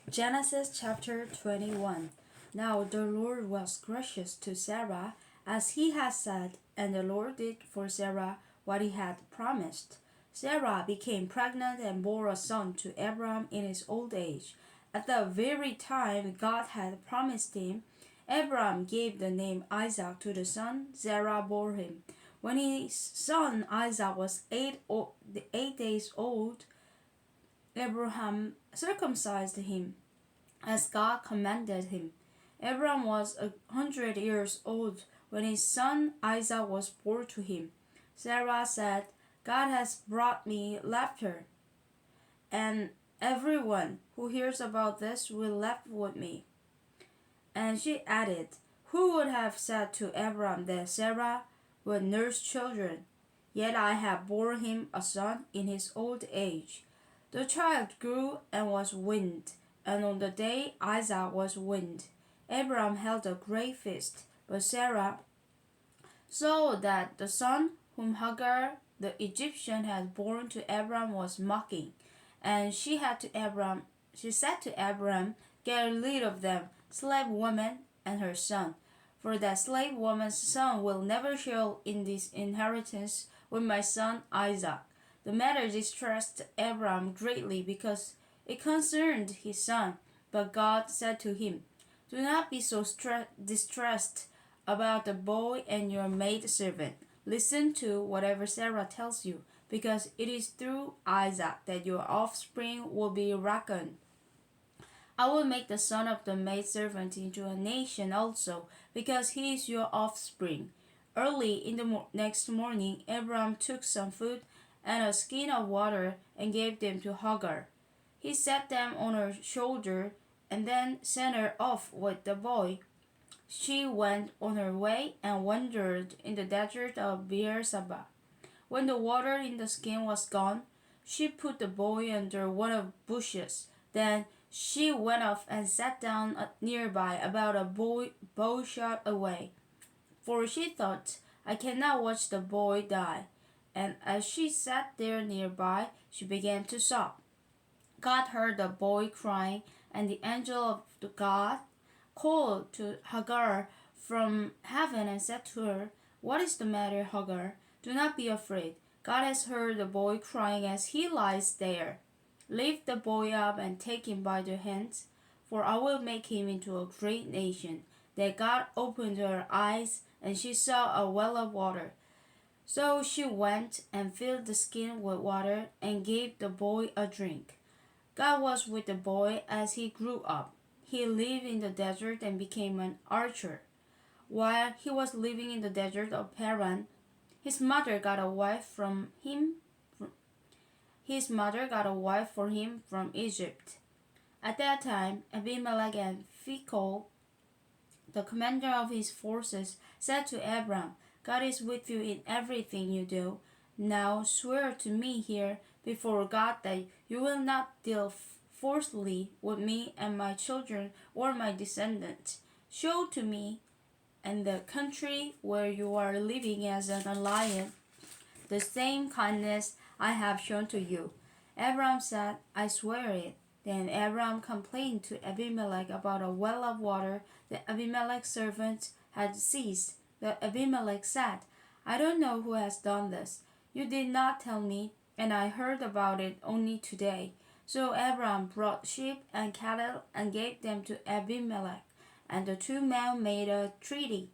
Genesis chapter 21. Now the Lord was gracious to Sarah, as he had said, and the Lord did for Sarah what he had promised. Sarah became pregnant and bore a son to Abram in his old age. At the very time God had promised him, Abram gave the name Isaac to the son Sarah bore him. When his son Isaac was 8 days old, Abraham circumcised him as God commanded him. Abram was 100 years old when his son Isaac was born to him. Sarah said, God has brought me laughter, and everyone who hears about this will laugh with me. And she added, who would have said to Abram that Sarah would nurse children? Yet I have borne him a son in his old age. The child grew and was weaned, and on the day Isaac was weaned, Abram held a great feast. But Sarah saw that the son whom Hagar the Egyptian had borne to Abram was mocking, and she said to Abram, get rid of them, slave woman and her son, for that slave woman's son will never share in this inheritance with my son Isaac. The matter distressed Abram greatly because it concerned his son. But God said to him, do not be so distressed about the boy and your maidservant. Listen to whatever Sarah tells you, because it is through Isaac that your offspring will be reckoned. I will make the son of the maidservant into a nation also, because he is your offspring. Early in the next morning, Abram took some food and a skin of water and gave them to Hagar. He set them on her shoulder and then sent her off with the boy. She went on her way and wandered in the desert of Beersheba. When the water in the skin was gone, she put the boy under one of the bushes. Then she went off and sat down nearby, about a bow shot away. For she thought, I cannot watch the boy die. And as she sat there nearby, she began to sob. God heard the boy crying, and the angel of God called to Hagar from heaven and said to her, what is the matter, Hagar? Do not be afraid. God has heard the boy crying as he lies there. Lift the boy up and take him by the hands, for I will make him into a great nation. Then God opened her eyes, and she saw a well of water. So she went and filled the skin with water and gave the boy a drink. God was with the boy as he grew up. He lived in the desert and became an archer. While he was living in the desert of Paran, his mother got a wife for him from Egypt. At that time, Abimelech and Phicol, the commander of his forces, said to Abram, God is with you in everything you do. Now swear to me here before God that you will not deal forcefully with me and my children or my descendants. Show to me and the country where you are living as an alien the same kindness I have shown to you. Abram said, I swear it. Then Abram complained to Abimelech about a well of water that Abimelech's servants had seized. But Abimelech said, I don't know who has done this. You did not tell me, and I heard about it only today. So Abram brought sheep and cattle and gave them to Abimelech, and the two men made a treaty.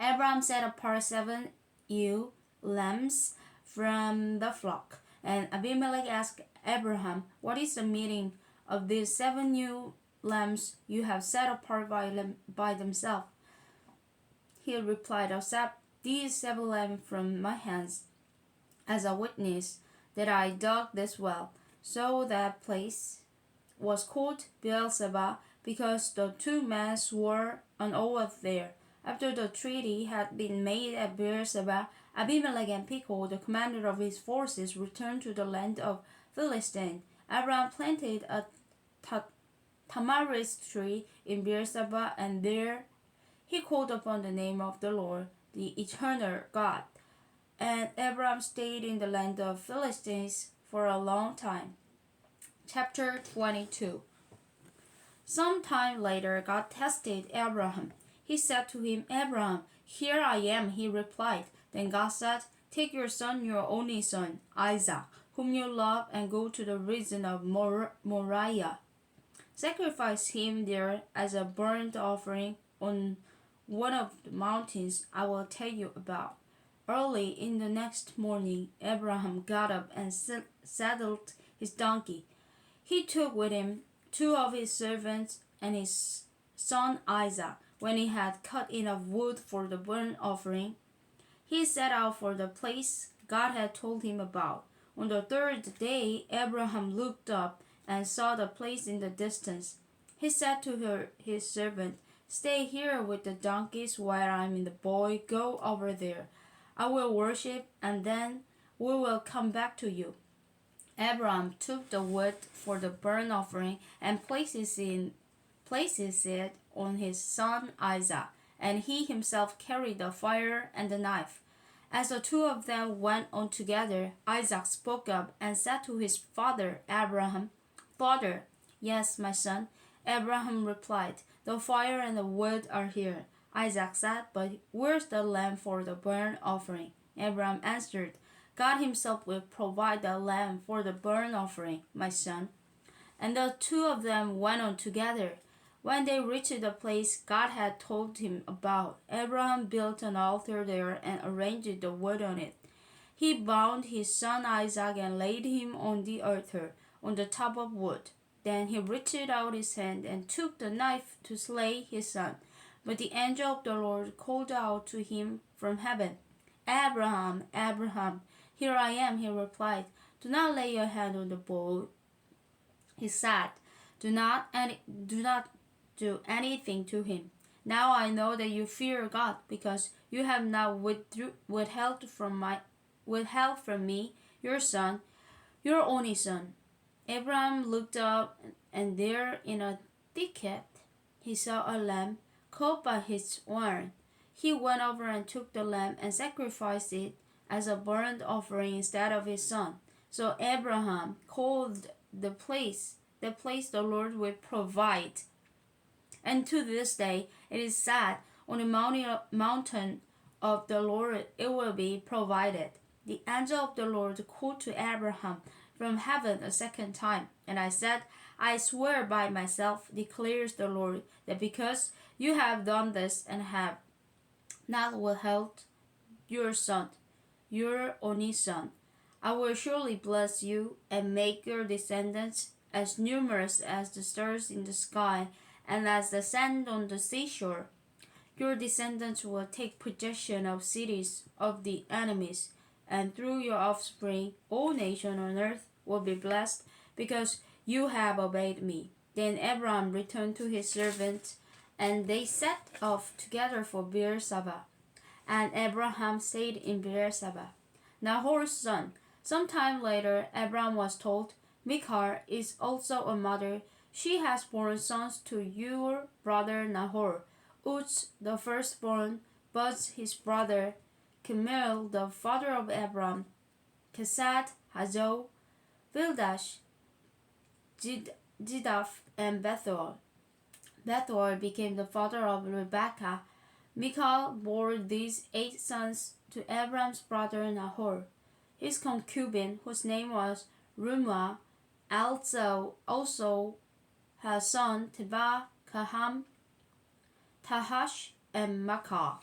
Abram set apart 7 ewe lambs from the flock, and Abimelech asked Abraham, what is the meaning of these 7 ewe lambs you have set apart by themselves? He replied, accept these 7 lambs from my hands as a witness that I dug this well. So that place was called Beersheba, because the two men swore an oath there. After the treaty had been made at Beersheba, Abimelech and Phicol, the commander of his forces, returned to the land of Philistine. Abram planted a tamarisk tree in Beersheba, and there he called upon the name of the Lord, the eternal God. And Abram stayed in the land of Philistines for a long time. Chapter 22. Some time later, God tested Abraham. He said to him, Abraham, here I am, he replied. Then God said, take your son, your only son, Isaac, whom you love, and go to the region of Moriah. Sacrifice him there as a burnt offering on one of the mountains I will tell you about. Early in the next morning, Abraham got up and saddled his donkey. He took with him 2 of his servants and his son Isaac. When he had cut enough wood for the burnt offering, he set out for the place God had told him about. On the 3rd day, Abraham looked up and saw the place in the distance. He said to his servant, stay here with the donkeys while I am in the boy. Go over there. I will worship, and then we will come back to you. Abraham took the wood for the burnt offering and places it on his son Isaac, and he himself carried the fire and the knife. As the 2 of them went on together, Isaac spoke up and said to his father Abraham, Father. Yes, my son. Abraham replied, the fire and the wood are here. Isaac said, but where's the lamb for the burnt offering? Abraham answered, God himself will provide the lamb for the burnt offering, my son. And the 2 of them went on together. When they reached the place God had told him about, Abraham built an altar there and arranged the wood on it. He bound his son Isaac and laid him on the altar, on the top of wood. Then he reached out his hand and took the knife to slay his son. But the angel of the Lord called out to him from heaven, Abraham, Abraham. Here I am, he replied. Do not lay your hand on the boy. He said, do not do anything to him. Now I know that you fear God, because you have not withheld from me your son, your only son. Abraham looked up, and there in a thicket he saw a lamb caught by its horn. He went over and took the lamb and sacrificed it as a burnt offering instead of his son. So Abraham called the place the Lord will provide. And to this day it is said, on the mountain of the Lord it will be provided. The angel of the Lord called to Abraham from heaven a second time, and I said, I swear by myself, declares the Lord, that because you have done this and have not withheld your son, your only son, I will surely bless you and make your descendants as numerous as the stars in the sky and as the sand on the seashore. Your descendants will take possession of cities of the enemies, and through your offspring all nations on earth will be blessed, because you have obeyed me. Then Abraham returned to his servant, and they set off together for Beersheba. And Abraham stayed in Beersheba, Nahor's son. Some time later, Abraham was told, Michal is also a mother. She has borne sons to your brother Nahor. Uz, the firstborn, Buz his brother, Kemuel, the father of Abram, Kesed, Hazol, Pildash, Jidaph, and Bethuel. Bethuel became the father of Rebekah. Michal bore these 8 sons to Abram's brother Nahor. His concubine, whose name was Rumah, also her son Tebah, Kaham, Tahash, and Makkah.